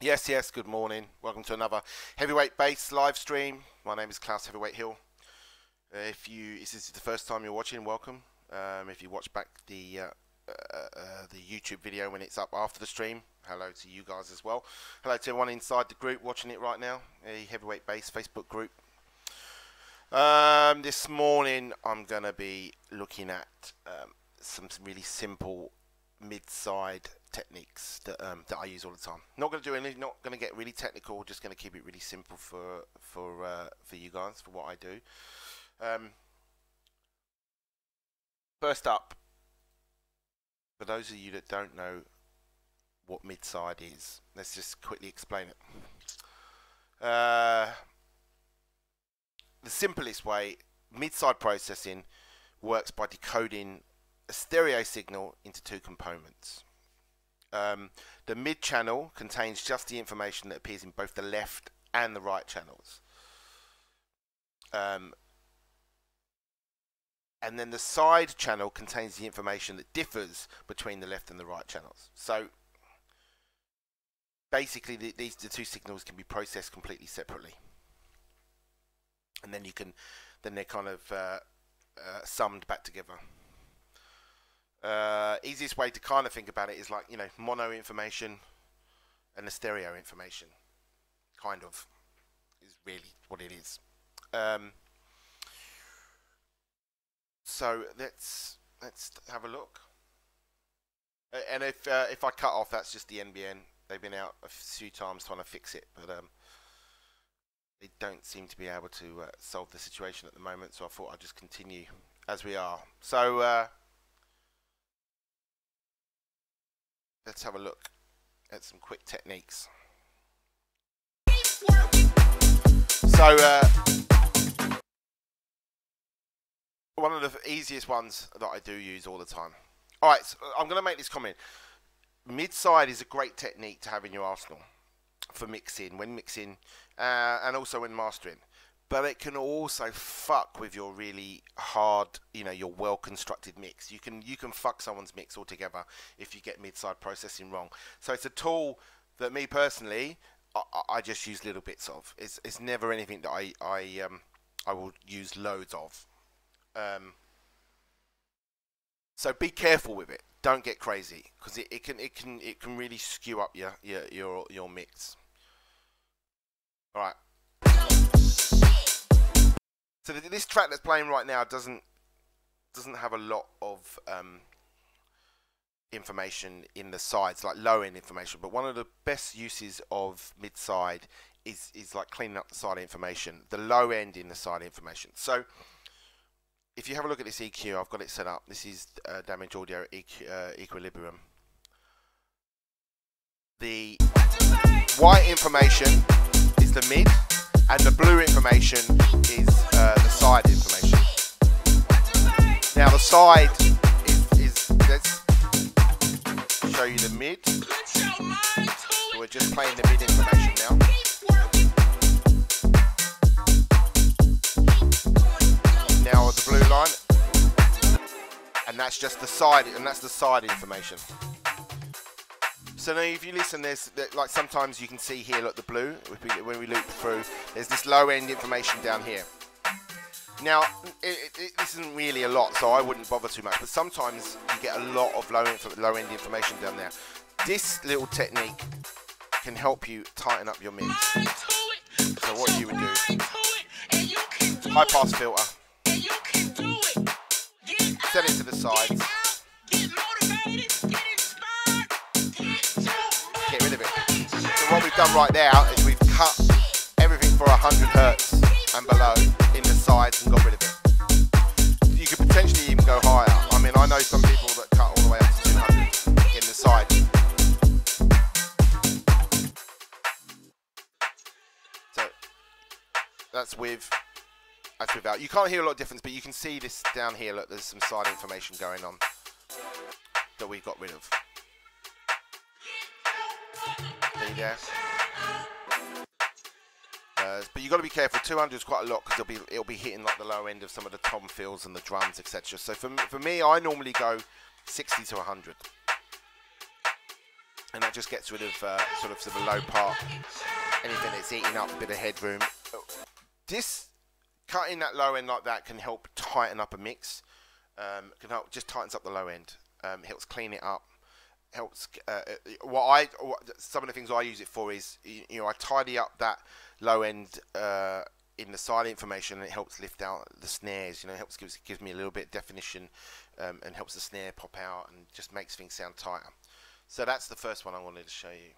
Yes, good morning. Welcome to another Heavyweight Bass live stream. My name is Klaus Heavyweight Hill. If this is the first time you're watching, welcome. If you watch back the YouTube video when it's up after the stream, hello to you guys as well. Hello to everyone inside the group watching it right now, a Heavyweight Bass Facebook group. This morning I'm going to be looking at some really simple mid-side techniques that I use all the time. Not going to do anything. Not going to get really technical. Just going to keep it really simple for you guys, for what I do. First up, for those of you that don't know what mid-side is, let's just quickly explain it. The simplest way, mid-side processing works by decoding a stereo signal into two components. The mid channel contains just the information that appears in both the left and the right channels. And then the side channel contains the information that differs between the left and the right channels. So basically the two signals can be processed completely separately. And then they're kind of summed back together. Easiest way to kind of think about it is like, you know, mono information and the stereo information, kind of, is really what it is. So let's have a look. And if I cut off, that's just the NBN. They've been out a few times trying to fix it, but they don't seem to be able to solve the situation at the moment. So I thought I'd just continue as we are. So let's have a look at some quick techniques. So one of the easiest ones that I do use all the time. Alright, so I'm going to make this comment. Mid-side is a great technique to have in your arsenal for mixing, when mixing, and also when mastering. But it can also fuck with your really hard, you know, your well-constructed mix. You can fuck someone's mix altogether if you get mid-side processing wrong. So it's a tool that me personally, I just use little bits of. It's never anything that I will use loads of. So be careful with it. Don't get crazy, because it can really skew up your mix. All right. So this track that's playing right now doesn't have a lot of information in the sides, like low end information. But one of the best uses of mid side is like cleaning up the side information, the low end in the side information. So if you have a look at this EQ, I've got it set up. This is Damage Audio Equilibrium. The white information is the mid, and the blue information is the side information. Now the side is let's show you the mid. So we're just playing the mid information now. Now the blue line, and that's just the side, and that's the side information. So now if you listen, there's like sometimes you can see here, look, the blue, when we loop through, there's this low end information down here. Now this isn't really a lot, so I wouldn't bother too much, but sometimes you get a lot of low end information down there. This little technique can help you tighten up your mix. So what you would do, high pass filter, set it to the sides, get rid of it. So what we've done right now is we've cut everything for 100 Hertz and below in the sides and got rid of it. You could potentially even go higher. I mean, I know some people that cut all the way up to 200 in the side. So that's without. You can't hear a lot of difference, but you can see this down here. Look, there's some side information going on that we got rid of. There you go. But you got to be careful. 200 is quite a lot because it'll be hitting like the low end of some of the tom fills and the drums, etc. So for me, I normally go 60 to 100. and that just gets rid of sort of the low part, anything that's eating up a bit of headroom. This cutting that low end like that can help tighten up a mix. Can help, just tightens up the low end. Helps clean it up. Helps. Some of the things I use it for is, you know, I tidy up that low end in the side information, and it helps lift out the snares. You know, it helps gives me a little bit of definition, and helps the snare pop out and just makes things sound tighter. So that's the first one I wanted to show you.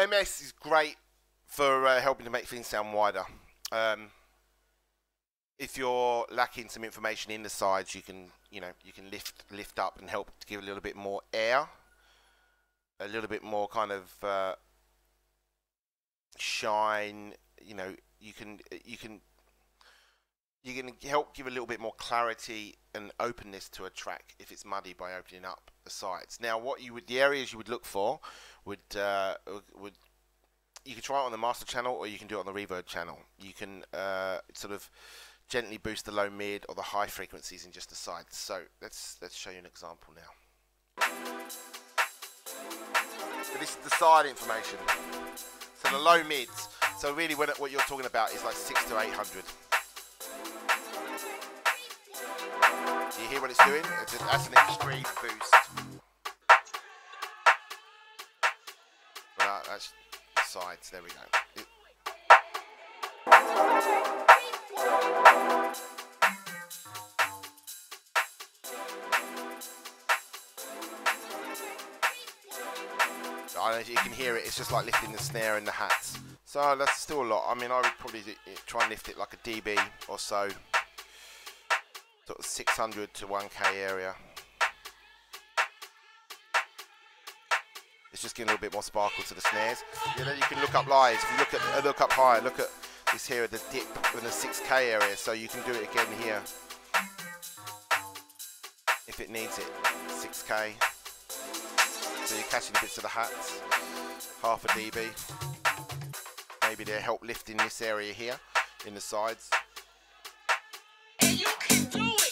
MS is great for helping to make things sound wider. If you're lacking some information in the sides, you can lift up and help to give a little bit more air, a little bit more kind of shine. You know, you can help give a little bit more clarity and openness to a track if it's muddy by opening up the sides. Now, the areas you would look for would you can try it on the master channel, or you can do it on the reverb channel. You can sort of gently boost the low mid or the high frequencies in just the sides. So let's show you an example now. So this is the side information. So the low mids. So really, what you're talking about is like 600 to 800. Do you hear what it's doing? That's an extreme boost. Well, that's the sides. There we go. I don't know if you can hear it. It's just like lifting the snare and the hats. So that's still a lot. I mean, I would probably try and lift it like a dB or so. Sort of 600 to 1K area. It's just giving a little bit more sparkle to the snares. You know, you can look up live. If you look up higher, look at this here, the dip in the 6K area. So you can do it again here if it needs it. 6K. So you're catching bits of the hats. Half a dB. Maybe they help lifting this area here in the sides. And you can do it.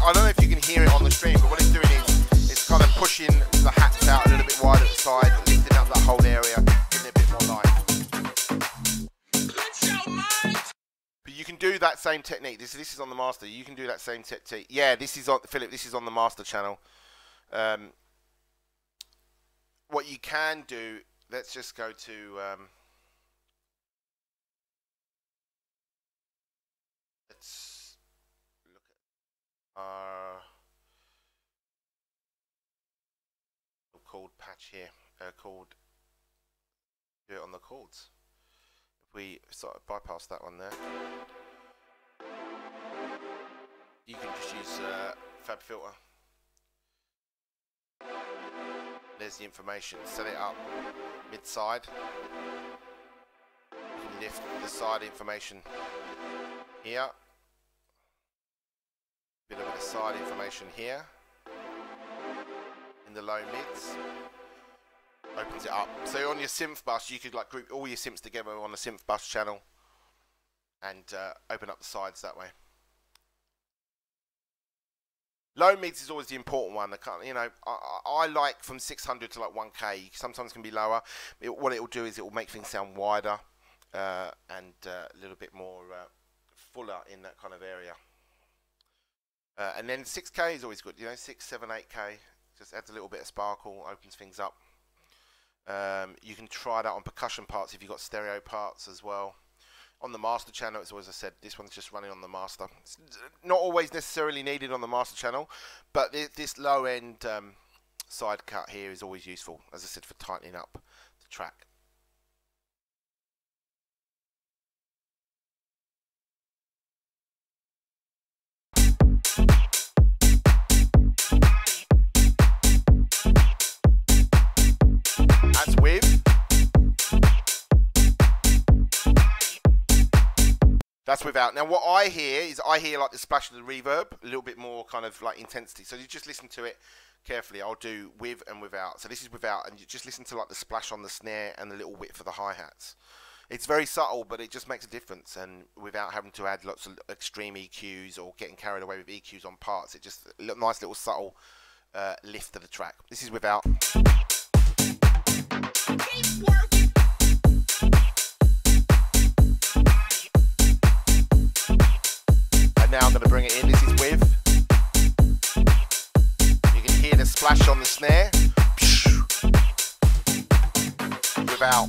I don't know if you can hear it on the stream, but what it's doing is it's kind of pushing the hats out a little bit wide at the side, lifting up that whole area, giving it a bit more life. But you can do that same technique. This is on the master. You can do that same technique. Yeah, this is on Philip. This is on the master channel. What you can do. Let's just go to. Let's look at our chord patch here. Chord. Do it on the chords. If we sort of bypass that one there, you can just use Fab Filter. There's the information. Set it up mid-side. You can lift the side information here. Bit of side information here. In the low mids. Opens it up. So on your synth bus, you could like group all your synths together on the synth bus channel and open up the sides that way. Low mids is always the important one. You know, I like from 600 to like 1K. Sometimes can be lower. What it will do is it will make things sound wider and a little bit more fuller in that kind of area. And then 6K is always good. You know, 6, 7, 8K just adds a little bit of sparkle, opens things up. You can try that on percussion parts if you've got stereo parts as well. On the master channel, it's always, as I said, this one's just running on the master. It's not always necessarily needed on the master channel, but this low end side cut here is always useful, as I said, for tightening up the track. That's without. Now what I hear is I hear like the splash of the reverb, a little bit more kind of like intensity. So you just listen to it carefully. I'll do with and without. So this is without, and you just listen to like the splash on the snare and the little width for the hi-hats. It's very subtle, but it just makes a difference, and without having to add lots of extreme EQs or getting carried away with EQs on parts, it just a nice little subtle lift to the track. This is without. And now I'm going to bring it in. This is with. You can hear the splash on the snare. Without.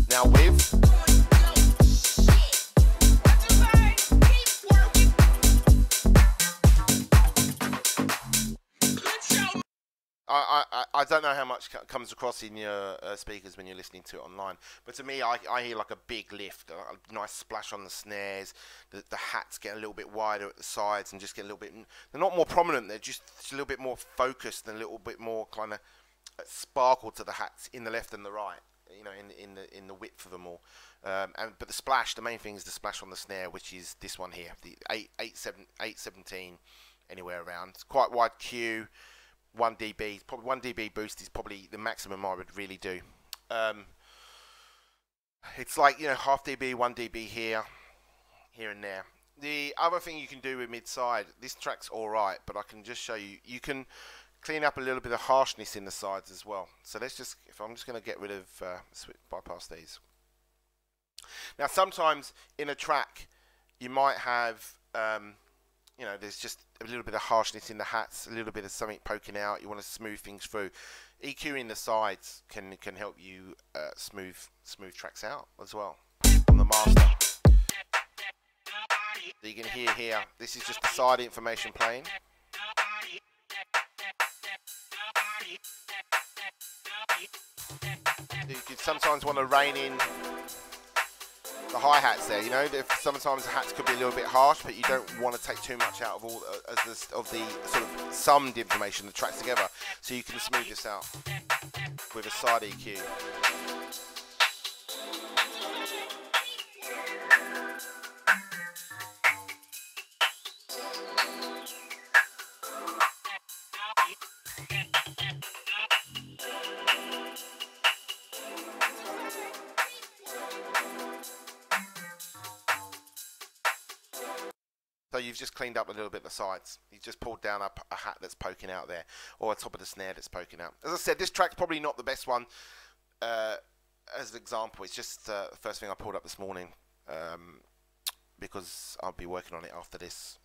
Now with. I don't know how much comes across in your speakers when you're listening to it online, but to me, I hear like a big lift, a nice splash on the snares. The hats get a little bit wider at the sides and just get a little bit. They're not more prominent. They're just a little bit more focused and a little bit more kind of sparkle to the hats in the left and the right. You know, in the width of them all. But the splash, the main thing is the splash on the snare, which is this one here, the 817 anywhere around. It's quite wide Q. 1 dB, probably 1 dB boost is probably the maximum I would really do. It's like, you know, half dB, 1 dB here and there. The other thing you can do with mid-side, this track's alright, but I can just show you, you can clean up a little bit of harshness in the sides as well. So let's just, if I'm just going to get rid of, bypass these. Now sometimes in a track, you might have, you know, there's just a little bit of harshness in the hats, a little bit of something poking out. You want to smooth things through. EQ in the sides can help you smooth tracks out as well on the master. So you can hear here. This is just the side information playing. You could sometimes want to rein in the hi-hats there, you know, sometimes the hats could be a little bit harsh, but you don't want to take too much out of all of the sort of summed information, the tracks together, so you can smooth this out with a side EQ. So you've just cleaned up a little bit the sides. You've just pulled down a hat that's poking out there, or a top of the snare that's poking out. As I said, this track's probably not the best one as an example. It's just the first thing I pulled up this morning because I'll be working on it after this.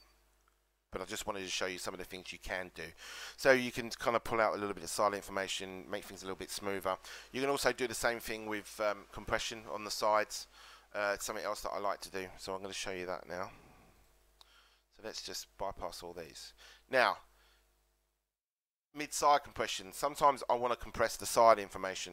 But I just wanted to show you some of the things you can do. So you can kind of pull out a little bit of silent information, make things a little bit smoother. You can also do the same thing with compression on the sides. It's something else that I like to do. So I'm going to show you that now. So let's just bypass all these. Now, mid-side compression. Sometimes I want to compress the side information.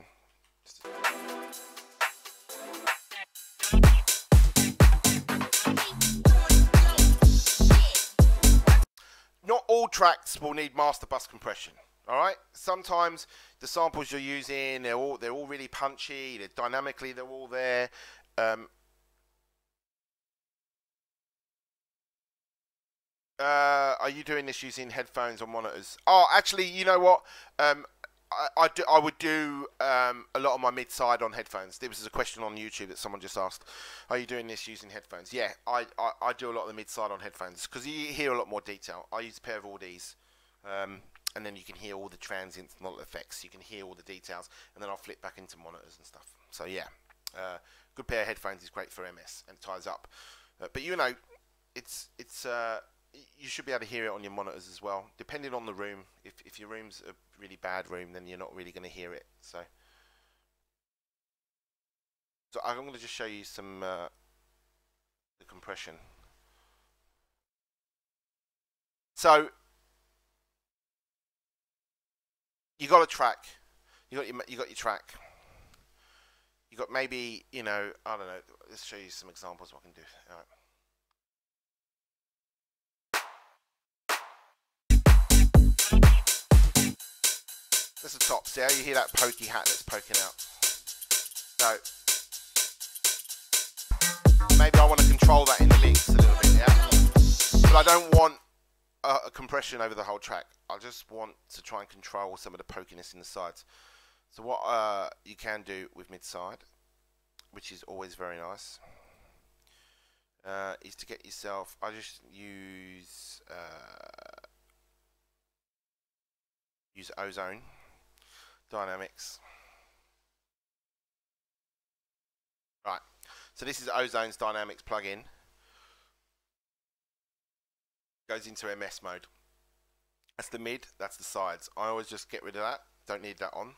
Not all tracks will need master bus compression. All right. Sometimes the samples you're using, they're all really punchy. Dynamically, they're all there. Are you doing this using headphones or monitors? Oh, actually, you know what? I would do a lot of my mid-side on headphones. There was a question on YouTube that someone just asked. Are you doing this using headphones? Yeah, I do a lot of the mid-side on headphones because you hear a lot more detail. I use a pair of all these, and then you can hear all the transients and all the effects. You can hear all the details, and then I'll flip back into monitors and stuff. So yeah, good pair of headphones is great for MS and it ties up. But you know, it's you should be able to hear it on your monitors as well, depending on the room. If your room's a really bad room, then you're not really going to hear it. So I'm going to just show you some the compression. So you got a track, you got your track. You got maybe, you know, I don't know. Let's show you some examples of what I can do. All right. That's the top. See how you hear that pokey hat that's poking out? So maybe I want to control that in the mix a little bit, yeah? But I don't want a compression over the whole track. I just want to try and control some of the pokiness in the sides. So what you can do with mid-side, which is always very nice, is to get yourself, I just use Ozone Dynamics. Right, so this is Ozone's Dynamics plugin. Goes into MS mode. That's the mid, that's the sides. I always just get rid of that, don't need that on.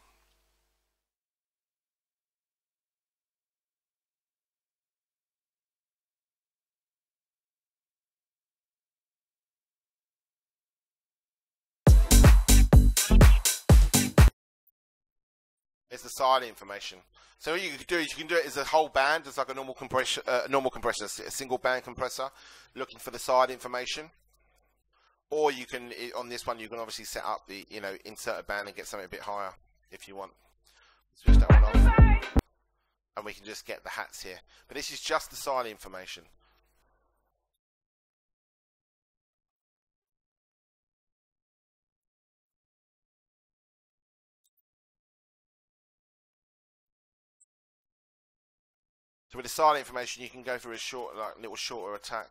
It's the side information. So what you can do is you can do it as a whole band, as like a normal compressor, a single band compressor, looking for the side information. Or you can, on this one, you can obviously set up the, insert a band and get something a bit higher if you want. Switch that one off, and we can just get the hats here. But this is just the side information. So with the side information, you can go for a short, like little shorter attack,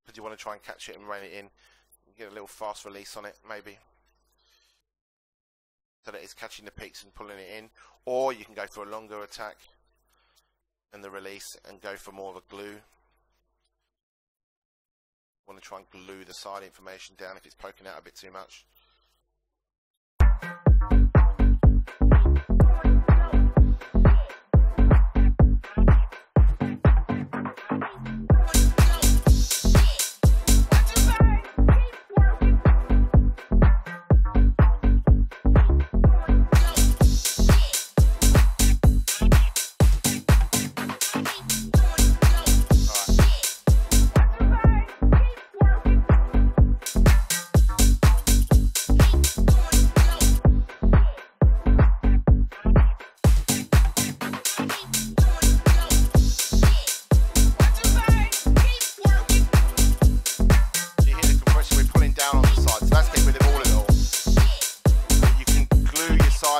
because you want to try and catch it and rein it in. You get a little fast release on it, maybe, so that it's catching the peaks and pulling it in. Or you can go for a longer attack and the release, and go for more of a glue. Want to try and glue the side information down if it's poking out a bit too much.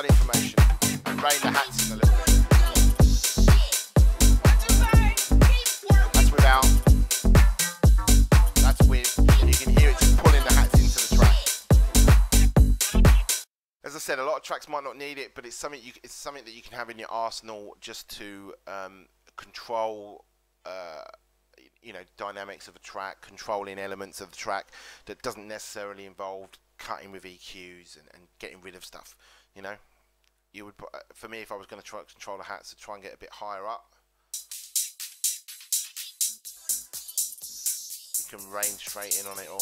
Information and rein the hats in a little bit. That's without, that's with, and you can hear it just pulling the hats into the track. As I said, a lot of tracks might not need it, but it's something that you can have in your arsenal just to control dynamics of a track, controlling elements of the track that doesn't necessarily involve cutting with EQs and getting rid of stuff. You would put, for me, if I was going to try to control the hats, to try and get a bit higher up, you can rein straight in on it, or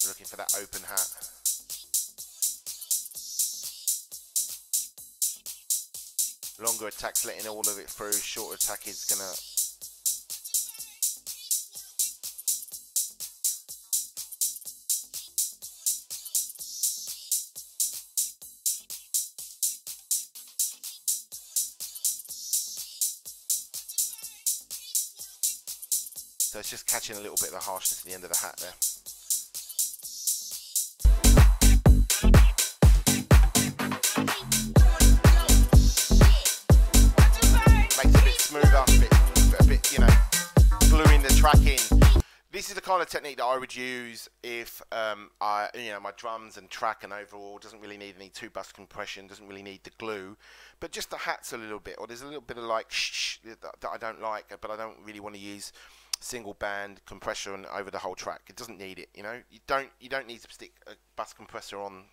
we're looking for that open hat. Longer attack's letting all of it through, shorter attack is going to so it's just catching a little bit of the harshness at the end of the hat there. Makes it a bit smoother, a bit, gluing the track in. This is the kind of technique that I would use if my drums and track and overall doesn't really need any two bus compression, doesn't really need the glue, but just the hats a little bit, or there's a little bit of like shh that I don't like, but I don't really want to use single band compression over the whole track. It doesn't need it. You don't need to stick a bus compressor on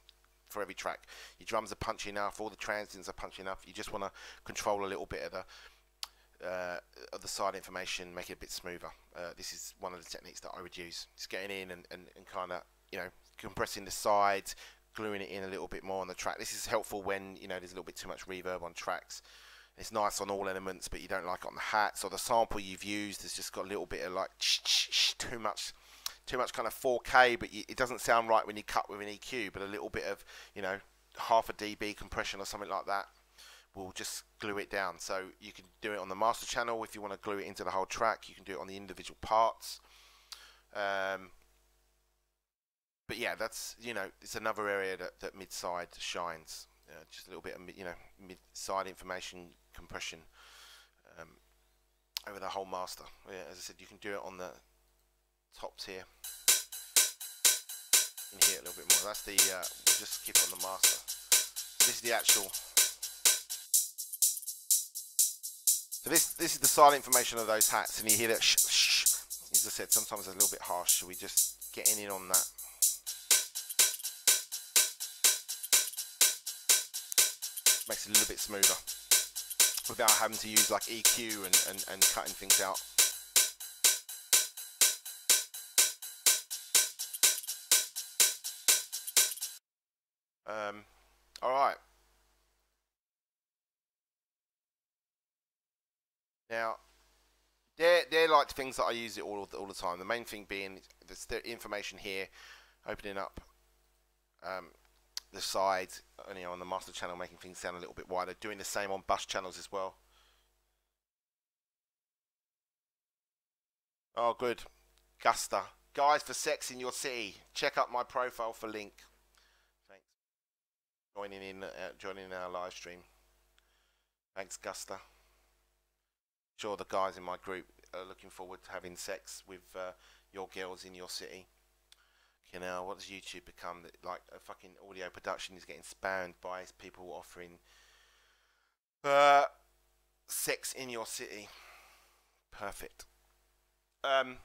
for every track. Your drums are punchy enough, all the transients are punchy enough. You just want to control a little bit of the side information, make it a bit smoother. This is one of the techniques that I would use. Just getting in and kind of compressing the sides, gluing it in a little bit more on the track. This is helpful when there's a little bit too much reverb on tracks. It's nice on all elements, but you don't like it on the hats, or the sample you've used has just got a little bit of like too much too much kind of 4K, but it doesn't sound right when you cut with an EQ. But a little bit of, you know, half a dB compression or something like that will just glue it down. So you can do it on the master channel if you want to glue it into the whole track. You can do it on the individual parts. But yeah, that's, you know, it's another area that mid-side shines. Just a little bit of, you know, mid-side information compression over the whole master. Yeah, as I said, you can do it on the tops here. You can hear it a little bit more. That's the, we'll just keep it on the master. This is the actual. So this is the side information of those hats, and you hear that shh, shh. As I said, sometimes it's a little bit harsh, so we just getting in on that. Makes it a little bit smoother without having to use like EQ and cutting things out. All right. Now, they're like things that I use it all the time. The main thing being the information here, opening up the sides, you know, on the master channel, making things sound a little bit wider. Doing the same on bus channels as well. Oh, good. Gusta. Guys for sex in your city. Check out my profile for link. Thanks. Joining our live stream. Thanks, Gusta. Sure, the guys in my group are looking forward to having sex with your girls in your city. You know, what does YouTube become? Like a fucking audio production is getting spammed by people offering sex in your city. Perfect. Right,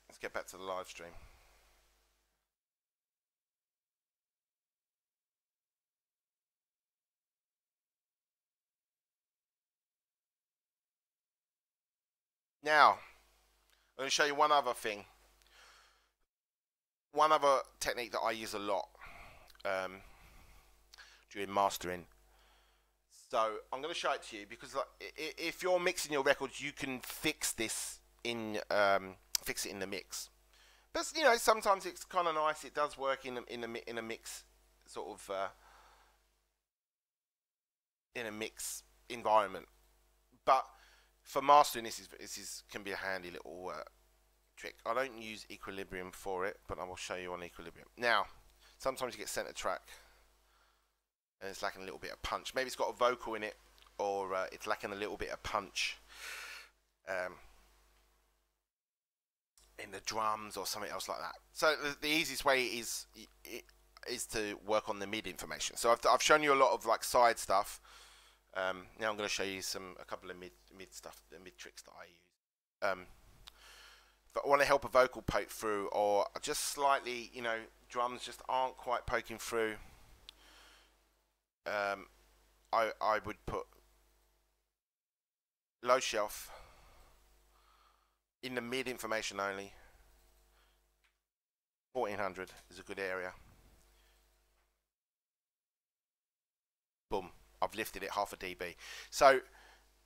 let's get back to the live stream. Now, I'm going to show you one other thing. One other technique that I use a lot during mastering. So I'm going to show it to you because like, if you're mixing your records, you can fix this in fix it in the mix. But you know, sometimes it's kind of nice. It does work in a mix sort of in a mix environment. But for mastering, this can be a handy little trick. I don't use equilibrium for it, but I will show you on equilibrium. Now, sometimes you get center track, and it's lacking a little bit of punch. Maybe it's got a vocal in it, or it's lacking a little bit of punch in the drums or something else like that. So the easiest way is to work on the mid information. So I've shown you a lot of like side stuff. Now I'm going to show you a couple of mid stuff, the mid tricks that I use. If I want to help a vocal poke through, or just slightly, you know, drums just aren't quite poking through, I would put low shelf in the mid information only. 1400 is a good area. Boom. I've lifted it half a dB. So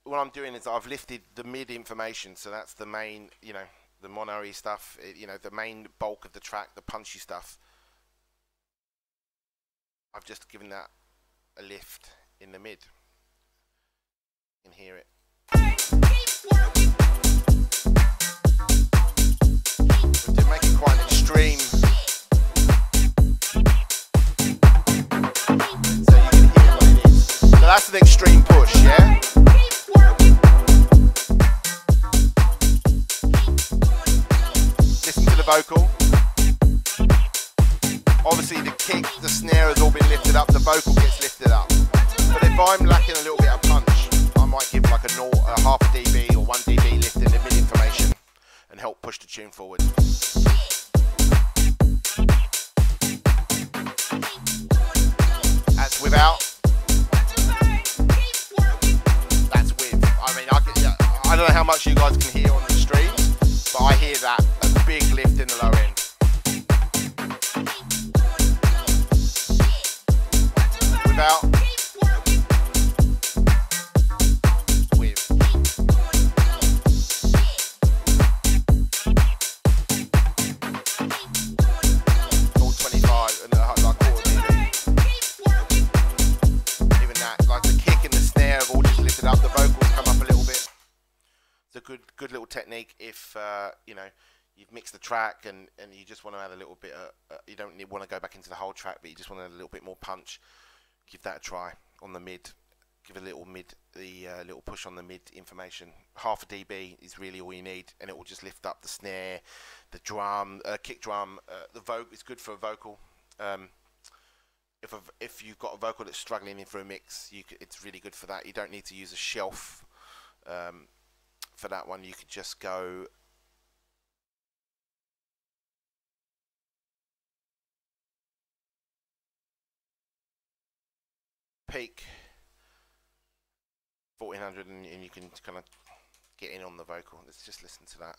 what I'm doing is I've lifted the mid information. So that's the main, you know, the mono-y stuff, you know, the main bulk of the track, the punchy stuff. I've just given that a lift in the mid. You can hear it. To make it quite extreme. So you can hear what it is. So that's an extreme push, yeah? Listen to the vocal. Obviously the kick, the snare has all been lifted up, the vocal gets lifted up. But if I'm lacking a little bit of punch, I might give like a half a dB or 1 dB lift in the mid information and help push the tune forward. That's without. That's with. I mean, I don't know how much you guys can hear on the stream, but I hear that, a big lift in the low end. Without. With. technique if you know, you've mixed the track and you just want to add a little bit you don't want to go back into the whole track, but you just want to add a little bit more punch. Give that a try on the mid. Give a little little push on the mid information. Half a dB is really all you need, and it will just lift up the snare, the drum, kick drum. The vocal is good for a vocal. If you've got a vocal that's struggling in for a mix, it's really good for that. You don't need to use a shelf for that one. You could just go peak 1400, and you can kind of get in on the vocal. Let's just listen to that.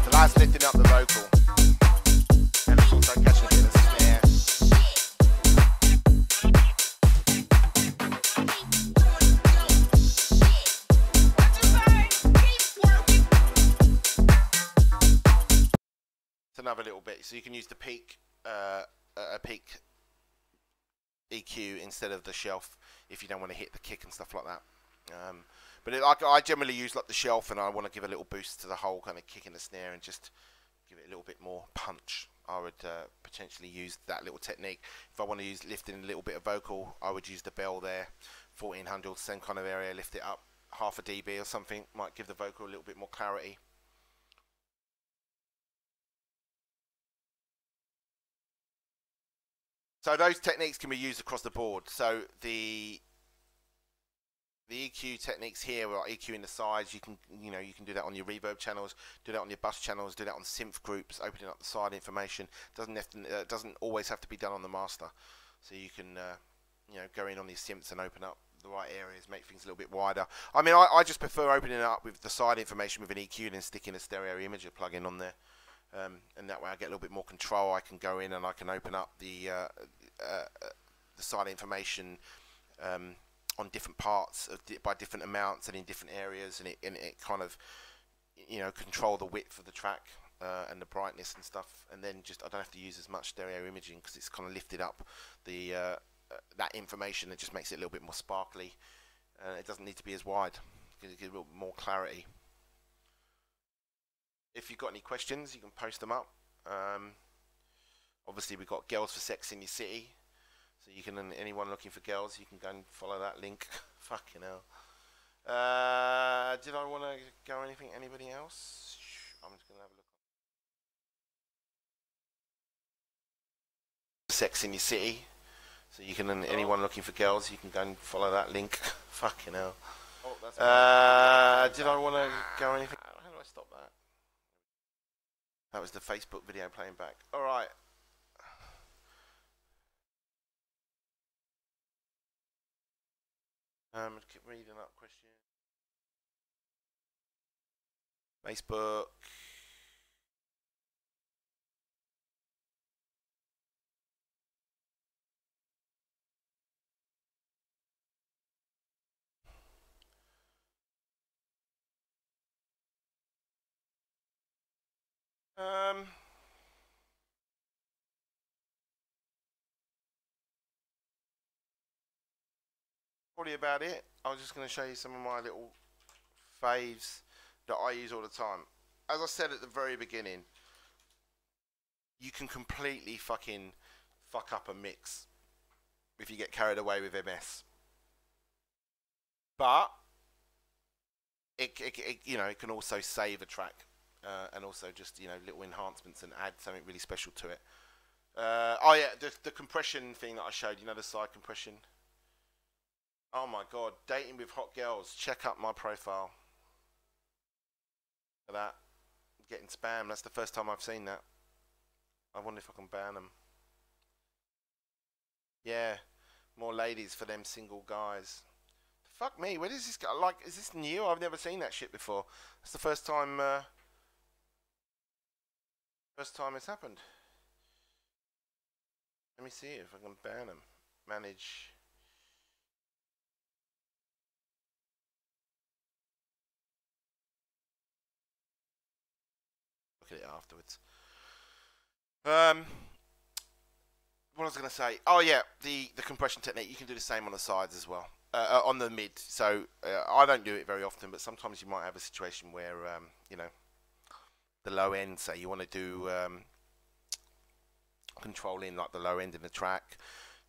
So that's lifting up the vocal. And it's also catching a bit of the snare. It's another little bit. So you can use the peak, a peak EQ instead of the shelf if you don't want to hit the kick and stuff like that. But I generally use like the shelf, and I want to give a little boost to the whole kind of kick in the snare and just give it a little bit more punch. I would potentially use that little technique. If I want to use lifting a little bit of vocal, I would use the bell there, 1400, same kind of area, lift it up half a dB or something, might give the vocal a little bit more clarity. So those techniques can be used across the board. So the EQ techniques here are EQing the sides. You can do that on your reverb channels, do that on your bus channels, do that on synth groups, opening up the side information. Doesn't always have to be done on the master. So you can go in on these synths and open up the right areas, make things a little bit wider. I mean, I just prefer opening it up with the side information with an EQ and then sticking a stereo imager plug-in on there. And that way I get a little bit more control. I can go in and I can open up the side information on different parts by different amounts and in different areas, and it kind of control the width of the track and the brightness and stuff. And then I don't have to use as much stereo imaging because it's kind of lifted up the that information. It just makes it a little bit more sparkly. It doesn't need to be as wide. It gives a little more clarity. If you've got any questions, you can post them up. Obviously, we've got Girls for Sex in Your City, so you can, anyone looking for girls, you can go and follow that link. Fucking hell. Did I want to go anything? Anybody else? I'm just gonna have a look. Sex in Your City, so you can, anyone looking for girls, you can go and follow that link. Fucking hell. Oh, that's did I want to go anything? How do I stop that? That was the Facebook video playing back. Alright. Keep reading up questions. Facebook. Probably about it. I was just going to show you some of my little faves that I use all the time. As I said at the very beginning, you can completely fucking fuck up a mix if you get carried away with MS. But it can also save a track and also just little enhancements and add something really special to it. Oh yeah, the compression thing that I showed. The side compression. Oh my god, dating with hot girls. Check out my profile. Look at that. I'm getting spam. That's the first time I've seen that. I wonder if I can ban them. Yeah, more ladies for them single guys. Fuck me, where does this go? Like, is this new? I've never seen that shit before. That's the first time it's happened. Let me see if I can ban them. manage. Look at it afterwards. What I was going to say, oh yeah, the compression technique, you can do the same on the sides as well, on the mid. So I don't do it very often, but sometimes you might have a situation where you know, the low end, say you want to do controlling like the low end in the track,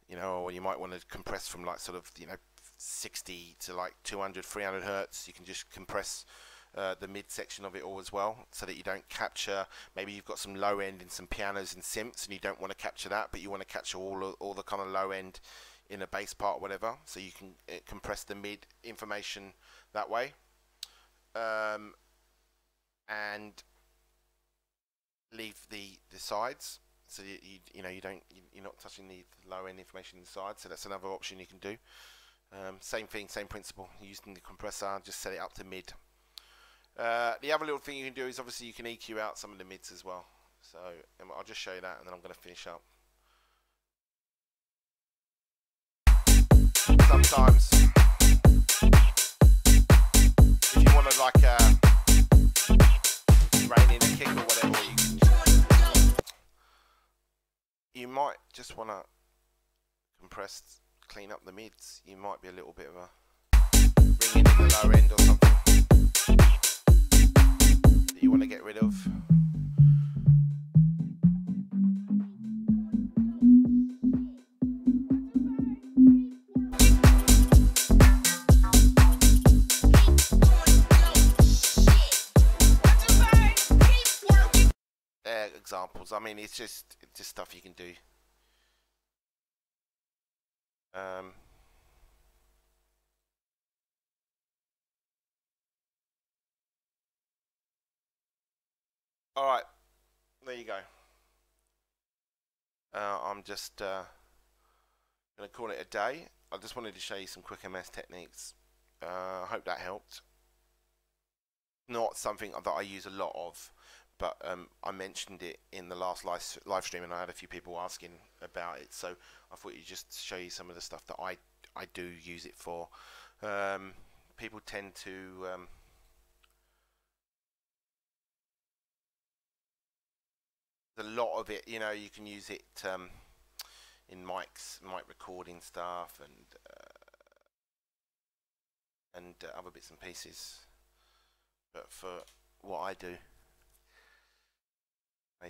you know, or you might want to compress from like sort of, you know, 60 to like 200, 300 hertz. You can just compress the mid section of it all as well, so that you don't capture, maybe you've got some low end in some pianos and synths and you don't want to capture that, but you want to capture all the kind of low end in a bass part or whatever, so you can compress the mid information that way. And leave the sides, so you know, you're not touching the low end information inside. So that's another option you can do. Same thing, same principle, using the compressor, just set it up to mid. The other little thing you can do is obviously you can EQ out some of the mids as well. So I'll just show you that, and then I'm going to finish up. Sometimes, if you want to like rein in a kick or whatever, you might just want to compress, clean up the mids. You might be a little bit of a ringing in the lower end or something that you want to get rid of. Examples. I mean, it's just stuff you can do. All right, there you go. I'm just going to call it a day. I just wanted to show you some quick MS techniques. I hope that helped. Not something that I use a lot of, but I mentioned it in the last live stream, and I had a few people asking about it, so I thought you'd just show you some of the stuff that I do use it for. People tend to a lot of it, you know, you can use it in mic recording stuff and other bits and pieces, but for what I do,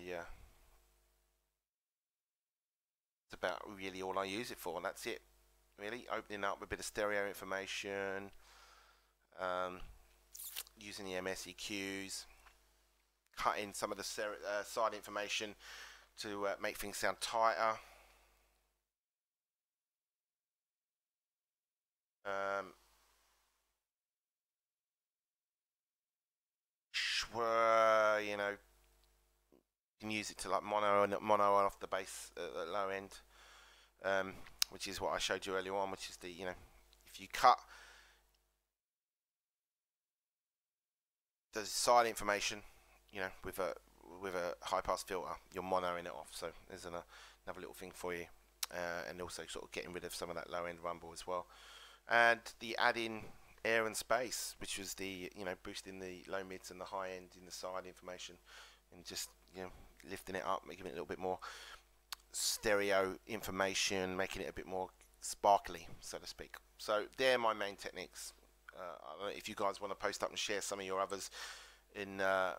yeah, it's about really all I use it for, and that's it, really. Opening up a bit of stereo information, using the MS EQs, cutting some of the side information to make things sound tighter. You know, you can use it to like mono off the bass at the low end, which is what I showed you earlier on, which is the, you know, if you cut the side information, you know, with a high pass filter, you're monoing it off. So there's another little thing for you, and also sort of getting rid of some of that low end rumble as well, and the add-in air and space, which was the, you know, boosting the low mids and the high end in the side information, and just, you know, lifting it up, making it a little bit more stereo information, making it a bit more sparkly, so to speak. So they're my main techniques. I don't know if you guys want to post up and share some of your others in the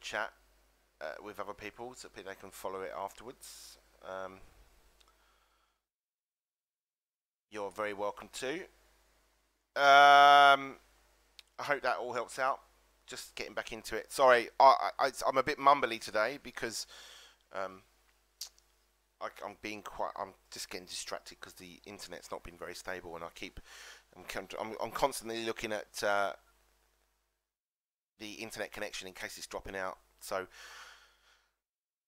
chat with other people, so they can follow it afterwards. You're very welcome to. I hope that all helps out. Just getting back into it. Sorry, I'm a bit mumbly today because I'm just getting distracted because the internet's not been very stable, and I'm constantly looking at the internet connection in case it's dropping out. So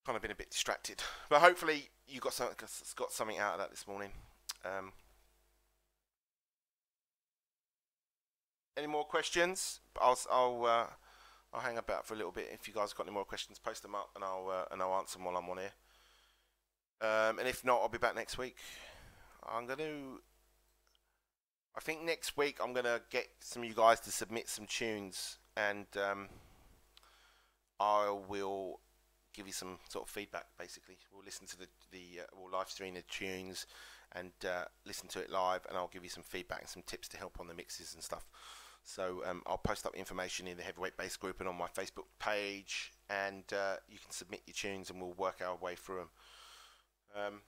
kind of been a bit distracted, but hopefully you got something out of that this morning. Any more questions? I'll hang about for a little bit. If you guys got any more questions, post them up, and I'll answer them while I'm on here. And if not, I'll be back next week. I think next week I'm gonna get some of you guys to submit some tunes, and I will give you some sort of feedback. Basically, we'll listen to we'll live stream the tunes and listen to it live, and I'll give you some feedback and some tips to help on the mixes and stuff. So I'll post up information in the Heavyweight Bass group and on my Facebook page, and you can submit your tunes and we'll work our way through them.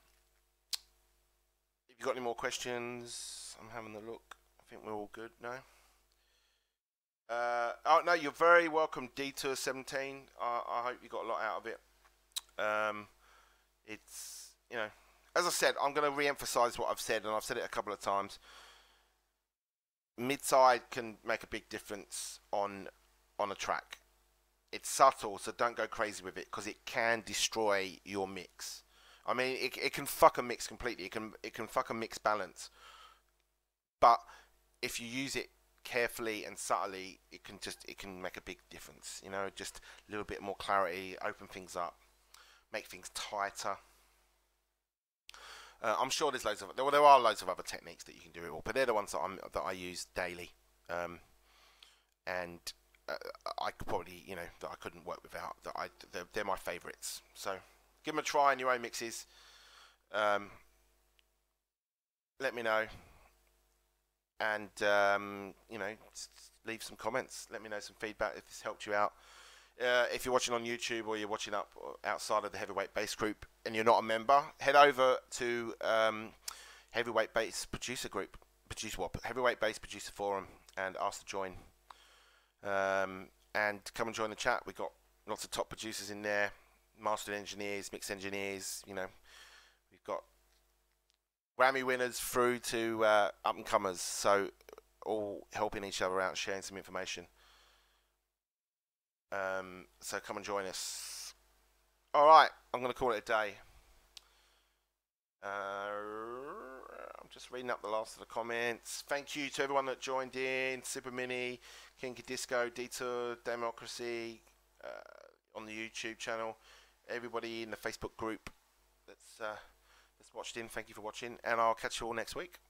If you've got any more questions, I'm having a look. I think we're all good now. Oh no, you're very welcome, Detour17. I hope you got a lot out of it. It's, you know, as I said, I'm going to re-emphasize what I've said, and I've said it a couple of times. Mid-side can make a big difference on a track. It's subtle, so don't go crazy with it, because it can destroy your mix. I mean, it can fuck a mix completely. It can fuck a mix balance. But if you use it carefully and subtly, it can make a big difference. You know, just a little bit more clarity, open things up, make things tighter. I'm sure there are loads of other techniques that you can do it all, but they're the ones that I use daily, and I could probably, you know, that I couldn't work without. They're my favourites. So give them a try in your own mixes. Let me know, and you know, leave some comments. Let me know some feedback if this helped you out. If you're watching on YouTube or you're watching outside of the Heavyweight Bass group and you're not a member, head over to Heavyweight Bass Producer Group, Heavyweight Bass Producer Forum, and ask to join. And come and join the chat. We've got lots of top producers in there, mastered engineers, mix engineers. You know, we've got Grammy winners through to up and comers. So all helping each other out, sharing some information. So come and join us. All right, I'm going to call it a day. I'm just reading up the last of the comments. Thank you to everyone that joined in. Super Mini, Kinky Disco, Detour, Democracy, on the YouTube channel. Everybody in the Facebook group that's watched in, thank you for watching. And I'll catch you all next week.